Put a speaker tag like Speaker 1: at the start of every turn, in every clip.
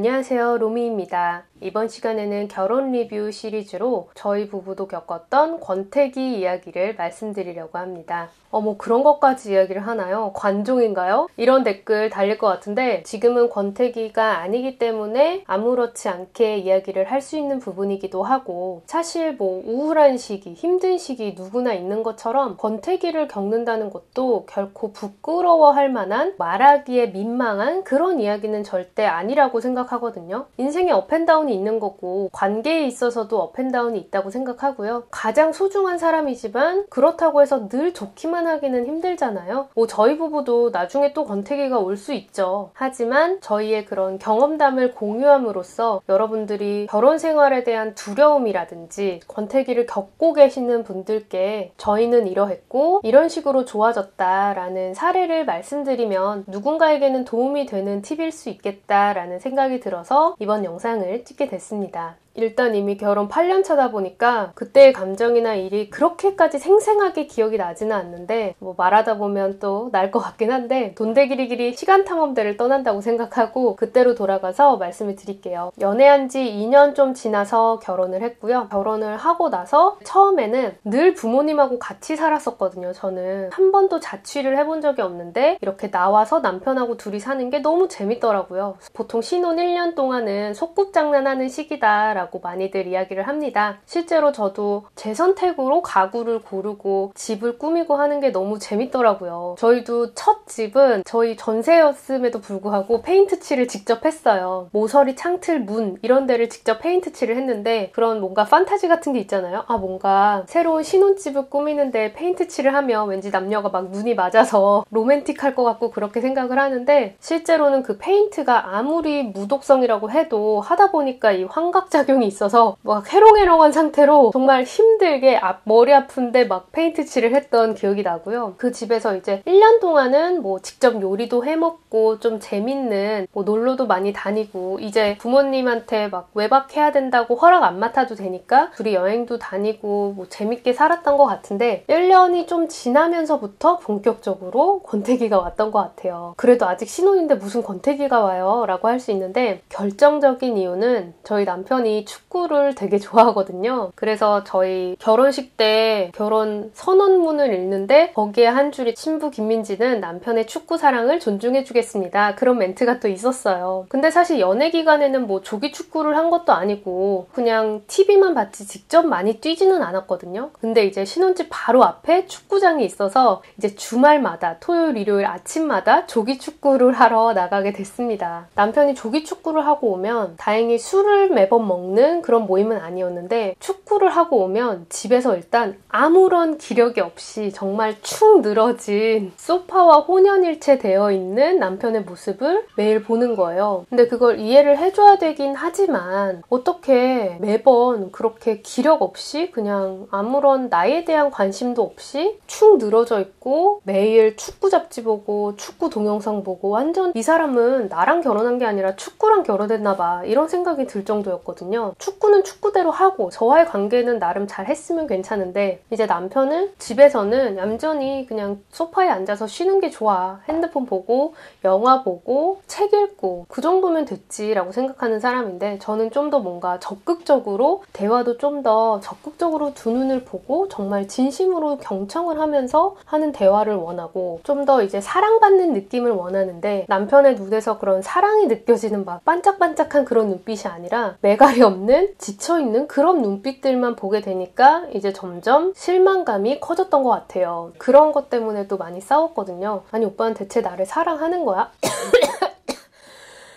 Speaker 1: 안녕하세요, 로미입니다. 이번 시간에는 결혼 리뷰 시리즈로 저희 부부도 겪었던 권태기 이야기를 말씀드리려고 합니다. 뭐 그런 것까지 이야기를 하나요? 관종인가요? 이런 댓글 달릴 것 같은데 지금은 권태기가 아니기 때문에 아무렇지 않게 이야기를 할 수 있는 부분이기도 하고, 사실 우울한 시기, 힘든 시기 누구나 있는 것처럼 권태기를 겪는다는 것도 결코 부끄러워할 만한, 말하기에 민망한 그런 이야기는 절대 아니라고 생각하거든요. 인생에 업앤다운이 있는 거고 관계에 있어서도 업앤다운이 있다고 생각하고요. 가장 소중한 사람이지만 그렇다고 해서 늘 좋기만 하기는 힘들잖아요. 저희 부부도 나중에 또 권태기가 올 수 있죠. 하지만 저희의 그런 경험담을 공유함으로써 여러분들이 결혼 생활에 대한 두려움이라든지 권태기를 겪고 계시는 분들께 저희는 이러했고 이런 식으로 좋아졌다라는 사례를 말씀드리면 누군가에게는 도움이 되는 팁일 수 있겠다라는 생각이 들어서 이번 영상을 찍게 됐습니다. 일단 이미 결혼 8년 차다 보니까 그때의 감정이나 일이 그렇게까지 생생하게 기억이 나지는 않는데 말하다 보면 또 날 것 같긴 한데 돈되기리기리 시간 탐험대를 떠난다고 생각하고 그때로 돌아가서 말씀을 드릴게요. 연애한 지 2년 좀 지나서 결혼을 했고요. 결혼을 하고 나서 처음에는 늘 부모님하고 같이 살았었거든요. 저는 한 번도 자취를 해본 적이 없는데 이렇게 나와서 남편하고 둘이 사는 게 너무 재밌더라고요. 보통 신혼 1년 동안은 소꿉장난하는 시기다 라고 많이들 이야기를 합니다. 실제로 저도 제 선택으로 가구를 고르고 집을 꾸미고 하는 게 너무 재밌더라고요. 저희도 첫 집은 저희 전세였음에도 불구하고 페인트 칠을 직접 했어요. 모서리, 창틀, 문 이런 데를 직접 페인트 칠을 했는데 그런 뭔가 판타지 같은 게 있잖아요. 뭔가 새로운 신혼집을 꾸미는데 페인트 칠을 하면 왠지 남녀가 막 눈이 맞아서 로맨틱할 것 같고 그렇게 생각을 하는데 실제로는 그 페인트가 아무리 무독성이라고 해도 하다 보니까 이 환각작용이 있어서 막 해롱해롱한 상태로 정말 힘들게 머리 아픈데 막 페인트 칠을 했던 기억이 나고요. 그 집에서 이제 1년 동안은 직접 요리도 해먹고 좀 재밌는 놀러도 많이 다니고 이제 부모님한테 막 외박해야 된다고 허락 안 맡아도 되니까 둘이 여행도 다니고 재밌게 살았던 것 같은데 1년이 좀 지나면서부터 본격적으로 권태기가 왔던 것 같아요. 그래도 아직 신혼인데 무슨 권태기가 와요? 라고 할 수 있는데 결정적인 이유는 저희 남편이 축구를 되게 좋아하거든요. 그래서 저희 결혼식 때 결혼 선언문을 읽는데 거기에 한 줄이 신부 김민지는 남편의 축구 사랑을 존중해주겠습니다. 그런 멘트가 또 있었어요. 근데 사실 연애 기간에는 조기 축구를 한 것도 아니고 그냥 TV만 봤지 직접 많이 뛰지는 않았거든요. 근데 이제 신혼집 바로 앞에 축구장이 있어서 이제 주말마다 토요일, 일요일 아침마다 조기 축구를 하러 나가게 됐습니다. 남편이 조기 축구를 하고 오면 다행히 술을 매번 먹는 그런 모임은 아니었는데 축구를 하고 오면 집에서 일단 아무런 기력이 없이 정말 축 늘어진 소파와 혼연일체 되어 있는 남편의 모습을 매일 보는 거예요. 근데 그걸 이해를 해줘야 되긴 하지만 어떻게 매번 그렇게 기력 없이 그냥 아무런 나에 대한 관심도 없이 축 늘어져 있고 매일 축구 잡지 보고 축구 동영상 보고 완전 이 사람은 나랑 결혼한 게 아니라 축구랑 결혼했나 봐 이런 생각이 들 정도였거든요. 축구는 축구대로 하고 저와의 관계는 나름 잘 했으면 괜찮은데 이제 남편은 집에서는 얌전히 그냥 소파에 앉아서 쉬는 게 좋아. 핸드폰 보고 영화 보고 책 읽고 그 정도면 됐지라고 생각하는 사람인데 저는 좀 더 뭔가 적극적으로 대화도 좀 더 적극적으로 두 눈을 보고 정말 진심으로 경청을 하면서 하는 대화를 원하고 좀 더 이제 사랑받는 느낌을 원하는데 남편의 눈에서 그런 사랑이 느껴지는 막 반짝반짝한 그런 눈빛이 아니라 매갈이 없는 지쳐있는 그런 눈빛들만 보게 되니까 이제 점점 실망감이 커졌던 것 같아요. 그런 것 때문에도 많이 싸웠거든요. 아니 오빠는 대체 나를 사랑하는 거야?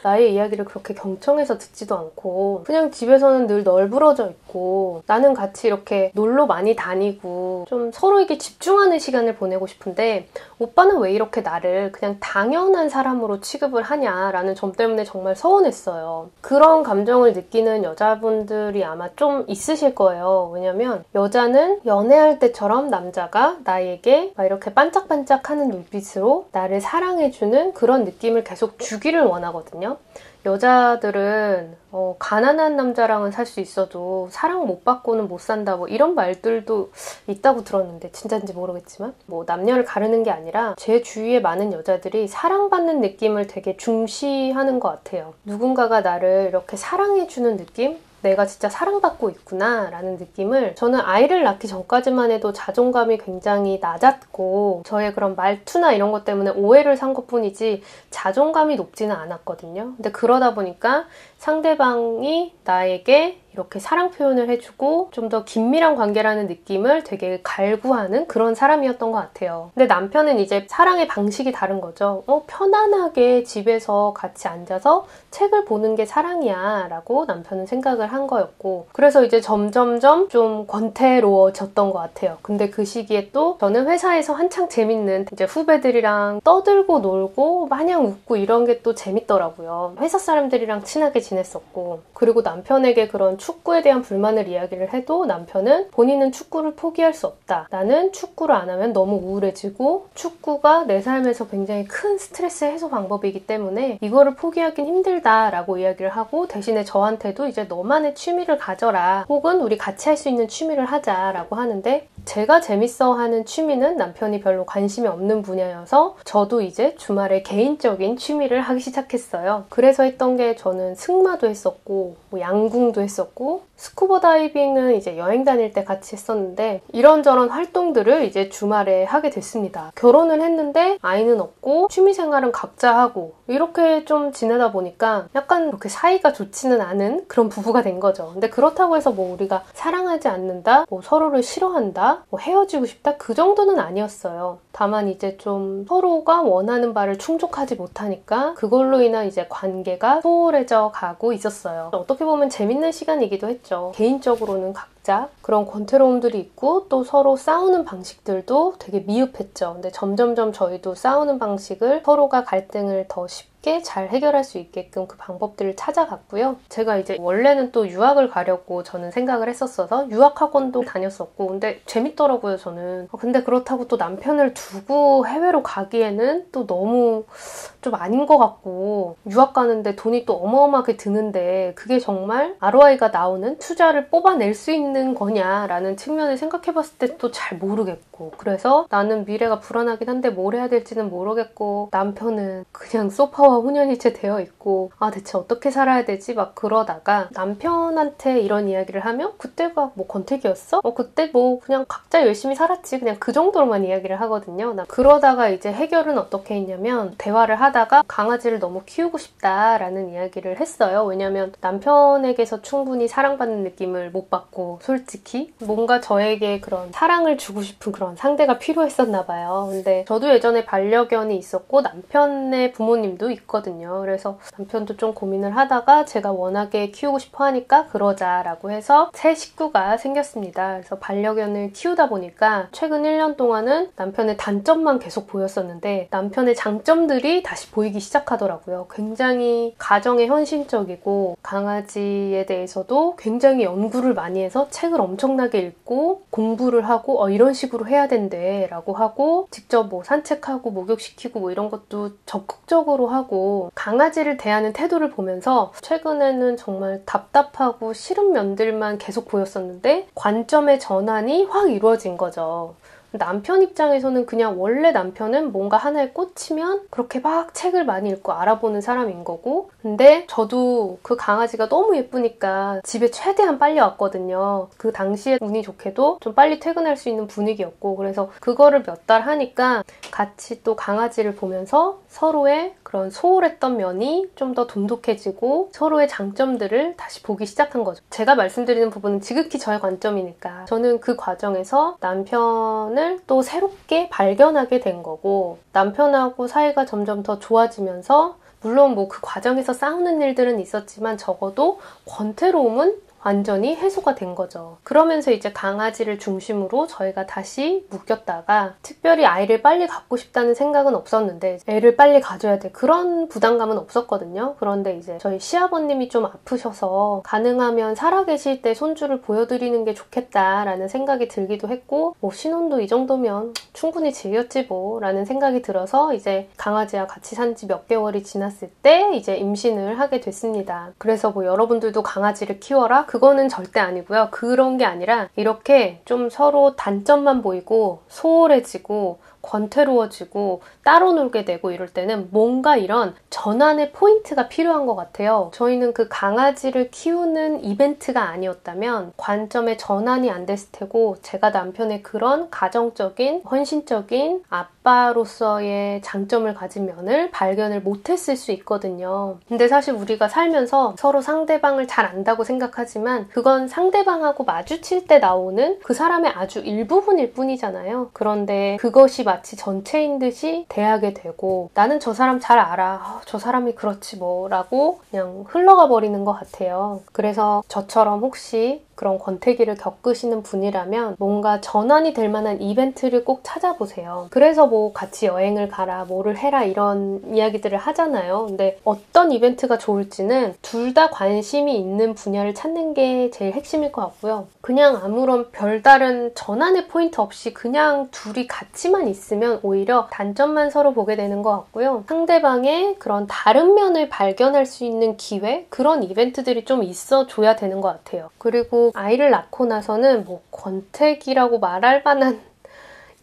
Speaker 1: 나의 이야기를 그렇게 경청해서 듣지도 않고 그냥 집에서는 늘 널브러져 있고 나는 같이 이렇게 놀러 많이 다니고 좀 서로에게 집중하는 시간을 보내고 싶은데 오빠는 왜 이렇게 나를 그냥 당연한 사람으로 취급을 하냐라는 점 때문에 정말 서운했어요. 그런 감정을 느끼는 여자분들이 아마 좀 있으실 거예요. 왜냐면 여자는 연애할 때처럼 남자가 나에게 막 이렇게 반짝반짝하는 눈빛으로 나를 사랑해주는 그런 느낌을 계속 주기를 원하거든요. 있거든요. 여자들은 가난한 남자랑은 살 수 있어도 사랑 못 받고는 못 산다 뭐 이런 말들도 있다고 들었는데 진짜인지 모르겠지만 뭐 남녀를 가르는 게 아니라 제 주위에 많은 여자들이 사랑받는 느낌을 되게 중시하는 것 같아요. 누군가가 나를 이렇게 사랑해주는 느낌? 내가 진짜 사랑받고 있구나 라는 느낌을 저는 아이를 낳기 전까지만 해도 자존감이 굉장히 낮았고 저의 그런 말투나 이런 것 때문에 오해를 산 것뿐이지 자존감이 높지는 않았거든요. 근데 그러다 보니까 상대방이 나에게 이렇게 사랑 표현을 해주고 좀 더 긴밀한 관계라는 느낌을 되게 갈구하는 그런 사람이었던 것 같아요. 근데 남편은 이제 사랑의 방식이 다른 거죠. 편안하게 집에서 같이 앉아서 책을 보는 게 사랑이야 라고 남편은 생각을 한 거였고 그래서 이제 점점점 좀 권태로워졌던 것 같아요. 근데 그 시기에 또 저는 회사에서 한창 재밌는 이제 후배들이랑 떠들고 놀고 마냥 웃고 이런 게 또 재밌더라고요. 회사 사람들이랑 친하게 지냈었고 그리고 남편에게 그런 축구에 대한 불만을 이야기를 해도 남편은 본인은 축구를 포기할 수 없다. 나는 축구를 안 하면 너무 우울해지고 축구가 내 삶에서 굉장히 큰 스트레스 해소 방법이기 때문에 이거를 포기하긴 힘들다라고 이야기를 하고 대신에 저한테도 이제 너만의 취미를 가져라. 혹은 우리 같이 할 수 있는 취미를 하자라고 하는데 제가 재밌어하는 취미는 남편이 별로 관심이 없는 분야여서 저도 이제 주말에 개인적인 취미를 하기 시작했어요. 그래서 했던 게 저는 승마도 했었고 뭐 양궁도 했었고 스쿠버 다이빙은 이제 여행 다닐 때 같이 했었는데 이런저런 활동들을 이제 주말에 하게 됐습니다. 결혼을 했는데 아이는 없고 취미생활은 각자 하고 이렇게 좀 지내다 보니까 약간 그렇게 사이가 좋지는 않은 그런 부부가 된 거죠. 근데 그렇다고 해서 뭐 우리가 사랑하지 않는다, 뭐 서로를 싫어한다, 뭐 헤어지고 싶다 그 정도는 아니었어요. 다만 이제 좀 서로가 원하는 바를 충족하지 못하니까 그걸로 인한 이제 관계가 소홀해져 가고 있었어요. 어떻게 보면 재밌는 시간이기도 했죠. 개인적으로는 각자 그런 권태로움들이 있고 또 서로 싸우는 방식들도 되게 미흡했죠. 근데 점점점 저희도 싸우는 방식을 서로가 갈등을 더 쉽게 잘 해결할 수 있게끔 그 방법들을 찾아갔고요. 제가 이제 원래는 또 유학을 가려고 저는 생각을 했었어서 유학학원도 다녔었고 근데 재밌더라고요 저는. 근데 그렇다고 또 남편을 두고 해외로 가기에는 또 너무 좀 아닌 것 같고 유학 가는데 돈이 또 어마어마하게 드는데 그게 정말 ROI가 나오는 투자를 뽑아낼 수 있는 거냐라는 측면을 생각해봤을 때 또 잘 모르겠고 그래서 나는 미래가 불안하긴 한데 뭘 해야 될지는 모르겠고 남편은 그냥 소파와 혼연일체 되어 있고 아 대체 어떻게 살아야 되지? 막 그러다가 남편한테 이런 이야기를 하면 그때가 뭐 권태기였어? 그때 뭐 그냥 각자 열심히 살았지 그냥 그 정도로만 이야기를 하거든요. 그러다가 이제 해결은 어떻게 했냐면 대화를 하다가 강아지를 너무 키우고 싶다라는 이야기를 했어요. 왜냐면 남편에게서 충분히 사랑받는 느낌을 못 받고 솔직히 뭔가 저에게 그런 사랑을 주고 싶은 그런 상대가 필요했었나 봐요. 근데 저도 예전에 반려견이 있었고 남편의 부모님도 있거든요. 그래서 남편도 좀 고민을 하다가 제가 워낙에 키우고 싶어 하니까 그러자라고 해서 새 식구가 생겼습니다. 그래서 반려견을 키우다 보니까 최근 1년 동안은 남편의 단점만 계속 보였었는데 남편의 장점들이 다시 보이기 시작하더라고요. 굉장히 가정에 헌신적이고 강아지에 대해서도 굉장히 연구를 많이 해서 책을 엄청나게 읽고 공부를 하고 이런 식으로 해야 된대 라고 하고 직접 뭐 산책하고 목욕시키고 뭐 이런 것도 적극적으로 하고 강아지를 대하는 태도를 보면서 최근에는 정말 답답하고 싫은 면들만 계속 보였었는데 관점의 전환이 확 이루어진 거죠. 남편 입장에서는 그냥 원래 남편은 뭔가 하나에 꽂히면 그렇게 막 책을 많이 읽고 알아보는 사람인 거고 근데 저도 그 강아지가 너무 예쁘니까 집에 최대한 빨리 왔거든요. 그 당시에 운이 좋게도 좀 빨리 퇴근할 수 있는 분위기였고 그래서 그거를 몇 달 하니까 같이 또 강아지를 보면서 서로의 그런 소홀했던 면이 좀 더 돈독해지고 서로의 장점들을 다시 보기 시작한 거죠. 제가 말씀드리는 부분은 지극히 저의 관점이니까 저는 그 과정에서 남편을 또 새롭게 발견하게 된 거고 남편하고 사이가 점점 더 좋아지면서 물론 뭐 그 과정에서 싸우는 일들은 있었지만 적어도 권태로움은 완전히 해소가 된 거죠. 그러면서 이제 강아지를 중심으로 저희가 다시 묶였다가 특별히 아이를 빨리 갖고 싶다는 생각은 없었는데 애를 빨리 가져야 돼 그런 부담감은 없었거든요. 그런데 이제 저희 시아버님이 좀 아프셔서 가능하면 살아계실 때 손주를 보여드리는 게 좋겠다라는 생각이 들기도 했고 뭐 신혼도 이 정도면 충분히 즐겼지 뭐 라는 생각이 들어서 이제 강아지와 같이 산 지 몇 개월이 지났을 때 이제 임신을 하게 됐습니다. 그래서 뭐 여러분들도 강아지를 키워라? 그거는 절대 아니고요. 그런 게 아니라 이렇게 좀 서로 단점만 보이고 소홀해지고 권태로워지고 따로 놀게 되고 이럴 때는 뭔가 이런 전환의 포인트가 필요한 것 같아요. 저희는 그 강아지를 키우는 이벤트가 아니었다면 관점의 전환이 안 됐을 테고 제가 남편의 그런 가정적인 헌신적인 아빠로서의 장점을 가진 면을 발견을 못했을 수 있거든요. 근데 사실 우리가 살면서 서로 상대방을 잘 안다고 생각하지만 그건 상대방하고 마주칠 때 나오는 그 사람의 아주 일부분일 뿐이잖아요. 그런데 그것이 마치 전체인 듯이 대하게 되고 나는 저 사람 잘 알아. 저 사람이 그렇지 뭐 라고 그냥 흘러가 버리는 것 같아요. 그래서 저처럼 혹시 그런 권태기를 겪으시는 분이라면 뭔가 전환이 될 만한 이벤트를 꼭 찾아보세요. 그래서 뭐 같이 여행을 가라, 뭐를 해라 이런 이야기들을 하잖아요. 근데 어떤 이벤트가 좋을지는 둘 다 관심이 있는 분야를 찾는 게 제일 핵심일 것 같고요. 그냥 아무런 별다른 전환의 포인트 없이 그냥 둘이 같이만 있으면 오히려 단점만 서로 보게 되는 것 같고요. 상대방의 그런 다른 면을 발견할 수 있는 기회? 그런 이벤트들이 좀 있어줘야 되는 것 같아요. 그리고 아이를 낳고 나서는 뭐 권태기라고 말할 만한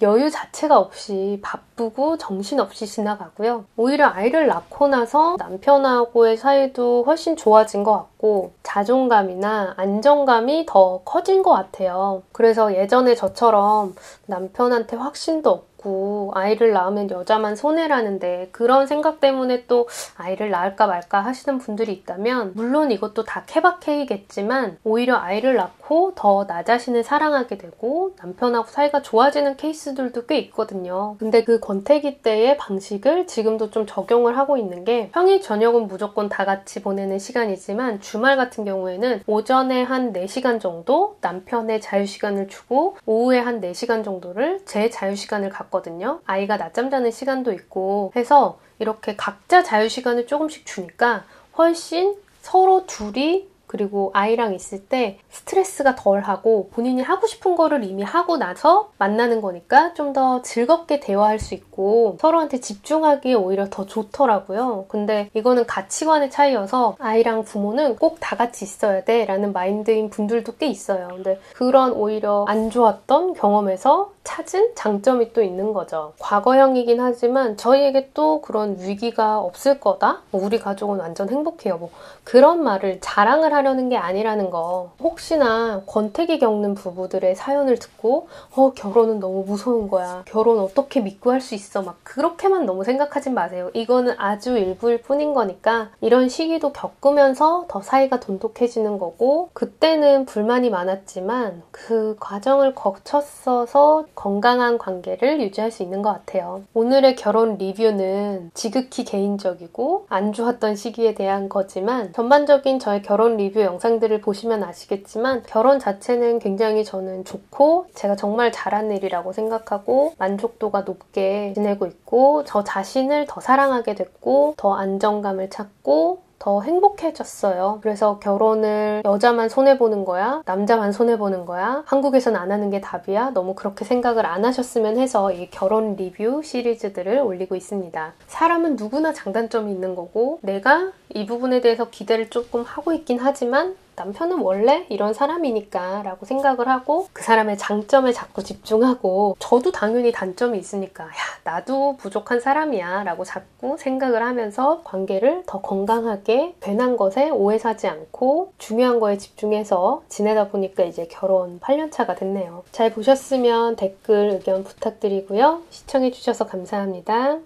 Speaker 1: 여유 자체가 없이 바쁘고 정신없이 지나가고요. 오히려 아이를 낳고 나서 남편하고의 사이도 훨씬 좋아진 것 같고 자존감이나 안정감이 더 커진 것 같아요. 그래서 예전에 저처럼 남편한테 확신도 없고 아이를 낳으면 여자만 손해라는데 그런 생각 때문에 또 아이를 낳을까 말까 하시는 분들이 있다면 물론 이것도 다 케바케이겠지만 오히려 아이를 낳고 더 나 자신을 사랑하게 되고 남편하고 사이가 좋아지는 케이스들도 꽤 있거든요. 근데 그 권태기 때의 방식을 지금도 좀 적용을 하고 있는 게 평일 저녁은 무조건 다 같이 보내는 시간이지만 주말 같은 경우에는 오전에 한 4시간 정도 남편의 자유시간을 주고 오후에 한 4시간 정도를 제 자유시간을 갖거든요. 아이가 낮잠 자는 시간도 있고 해서 이렇게 각자 자유시간을 조금씩 주니까 훨씬 서로 둘이 그리고 아이랑 있을 때 스트레스가 덜하고 본인이 하고 싶은 거를 이미 하고 나서 만나는 거니까 좀 더 즐겁게 대화할 수 있고 서로한테 집중하기에 오히려 더 좋더라고요. 근데 이거는 가치관의 차이여서 아이랑 부모는 꼭 다 같이 있어야 돼 라는 마인드인 분들도 꽤 있어요. 근데 그런 오히려 안 좋았던 경험에서 찾은 장점이 또 있는 거죠. 과거형이긴 하지만 저희에게 또 그런 위기가 없을 거다? 우리 가족은 완전 행복해요. 뭐 그런 말을 자랑을 하려는 게 아니라는 거. 혹시나 권태기 겪는 부부들의 사연을 듣고 결혼은 너무 무서운 거야. 결혼 어떻게 믿고 할 수 있어. 막 그렇게만 너무 생각하진 마세요. 이거는 아주 일부일 뿐인 거니까 이런 시기도 겪으면서 더 사이가 돈독해지는 거고 그때는 불만이 많았지만 그 과정을 거쳤어서 건강한 관계를 유지할 수 있는 것 같아요. 오늘의 결혼 리뷰는 지극히 개인적이고 안 좋았던 시기에 대한 거지만 전반적인 저의 결혼 리뷰 영상들을 보시면 아시겠지만 결혼 자체는 굉장히 저는 좋고 제가 정말 잘한 일이라고 생각하고 만족도가 높게 지내고 있고 저 자신을 더 사랑하게 됐고 더 안정감을 찾고 더 행복해졌어요. 그래서 결혼을 여자만 손해보는 거야? 남자만 손해보는 거야? 한국에선 안 하는 게 답이야? 너무 그렇게 생각을 안 하셨으면 해서 이 결혼 리뷰 시리즈들을 올리고 있습니다. 사람은 누구나 장단점이 있는 거고 내가 이 부분에 대해서 기대를 조금 하고 있긴 하지만 남편은 원래 이런 사람이니까 라고 생각을 하고 그 사람의 장점에 자꾸 집중하고 저도 당연히 단점이 있으니까 야 나도 부족한 사람이야 라고 자꾸 생각을 하면서 관계를 더 건강하게 괜한 것에 오해 사지 않고 중요한 거에 집중해서 지내다 보니까 이제 결혼 8년차가 됐네요. 잘 보셨으면 댓글 의견 부탁드리고요. 시청해주셔서 감사합니다.